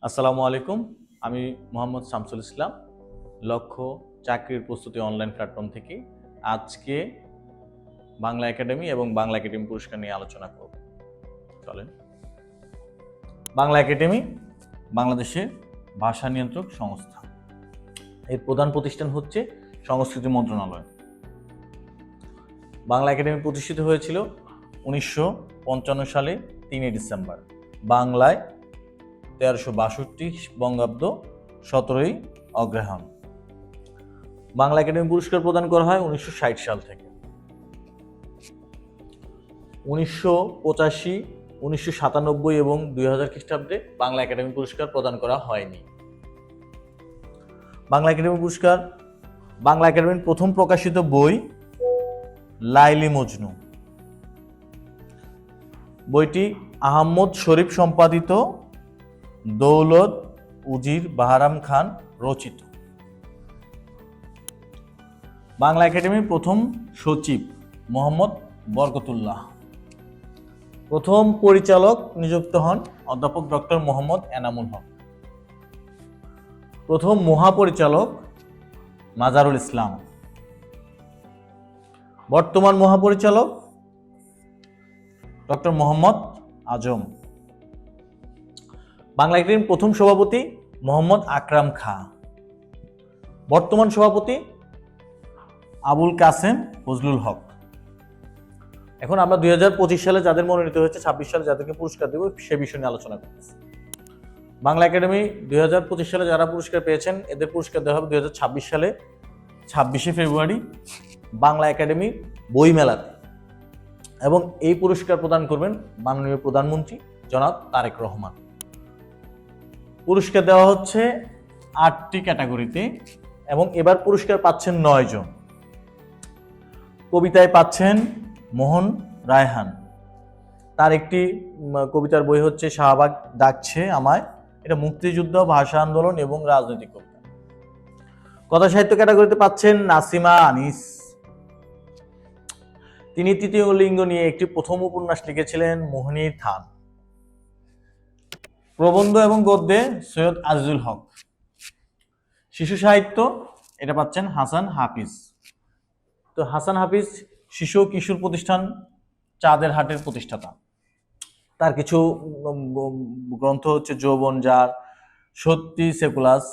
আসসালামু আলাইকুম। আমি মোহাম্মদ শামসুল ইসলাম, লক্ষ্য চাকরির প্রস্তুতি অনলাইন প্ল্যাটফর্ম থেকে আজকে বাংলা একাডেমি এবং বাংলা একাডেমি পুরস্কার নিয়ে আলোচনা করব। চলেন। বাংলা একাডেমি বাংলাদেশের ভাষা নিয়ন্ত্রক সংস্থা। এর প্রধান প্রতিষ্ঠান হচ্ছে সংস্কৃতি মন্ত্রণালয়। বাংলা একাডেমি প্রতিষ্ঠিত হয়েছিল 1955 সালে 3 ডিসেম্বর। বাংলায় 1362 বঙ্গাব্দ 17 অগ্রহায়ণ। বাংলা একাডেমি পুরস্কার প্রদান করা হয় 1960 সাল থেকে। 1985, 1997 এবং 2000 খ্রিস্টাব্দে বাংলা একাডেমি পুরস্কার প্রদান করা হয়নি। বাংলা একাডেমি পুরস্কার বাংলা একাডেমির প্রথম প্রকাশিত বই লাইলি মজনু। বইটি আহমদ শরীফ সম্পাদিত, দৌলত উজির বাহারাম খান রচিত। বাংলা একাডেমির প্রথম সচিব মোহাম্মদ বরকতুল্লাহ। প্রথম পরিচালক নিযুক্ত হন অধ্যাপক ডক্টর মোহাম্মদ এনামুল হক। প্রথম মহাপরিচালক মাজারুল ইসলাম। বর্তমান মহাপরিচালক ডক্টর মোহাম্মদ আজম। বাংলা একাডেমির প্রথম সভাপতি মোহাম্মদ আকরাম খাঁ। বর্তমান সভাপতি আবুল কাসেম ফজলুল হক। এখন আমরা 2025 সালে যাদের মনোনীত হয়েছে, 26 সালে যাদেরকে পুরস্কার দেব সে বিষয় নিয়ে আলোচনা করতেছি। বাংলা একাডেমি 2025 সালে যারা পুরস্কার পেয়েছেন এদের পুরস্কার দেওয়া হবে 2026 সালে 26শে ফেব্রুয়ারি বাংলা একাডেমি বইমেলাতে, এবং এই পুরস্কার প্রদান করবেন মাননীয় প্রধানমন্ত্রী জনাব তারেক রহমান। পুরস্কার দেওয়া হচ্ছে 8টি ক্যাটাগরিতে এবং এবার পুরস্কার পাচ্ছেন 9 জন। কবিতায় পাচ্ছেন মোহন রায়হান। তার একটি কবিতার বই হচ্ছে শাহবাগ ডাকছে আমায়। এটা মুক্তিযুদ্ধ, ভাষা আন্দোলন এবং রাজনৈতিক কবিতা। কথা সাহিত্য ক্যাটাগরিতে পাচ্ছেন নাসিমা আনিস। তিনি তৃতীয় লিঙ্গ নিয়ে একটি প্রথম উপন্যাস লিখেছিলেন মোহিনীর থান। প্রবন্ধ এবং গদ্যে সৈয়দ আজিজুল হক। শিশু সাহিত্য এটা পাচ্ছেন হাসান হাফিজ। তো হাসান হাফিজ শিশু ও কিশোর প্রতিষ্ঠান চাঁদের হাটের প্রতিষ্ঠাতা। তার কিছু গ্রন্থ হচ্ছে যৌবন জার, সত্যি সেকুলাস,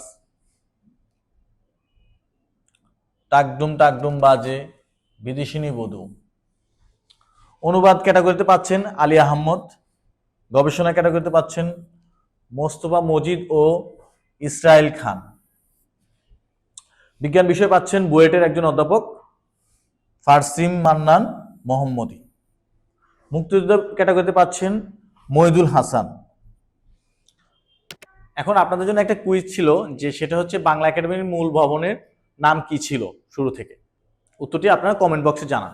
টাকডুম টাকডুম বাজে, বিদেশিনী বধূ। অনুবাদ ক্যাটাগরিতে পাচ্ছেন আলী আহমদ। গবেষণা ক্যাটাগরিতে পাচ্ছেন মোস্তফা মজিদ ও ইসরায়েল খান। বিজ্ঞান বিষয়ে পাচ্ছেন বুয়েটের একজন অধ্যাপক ফারসিম মান্নান মোহাম্মদী। মুক্তিযুদ্ধ ক্যাটাগরিতে পাচ্ছেন মহিদুল হাসান। এখন আপনাদের জন্য একটা কুইজ ছিল, যে সেটা হচ্ছে বাংলা একাডেমির মূল ভবনের নাম কি ছিল শুরু থেকে। উত্তরটি আপনারা কমেন্ট বক্সে জানান।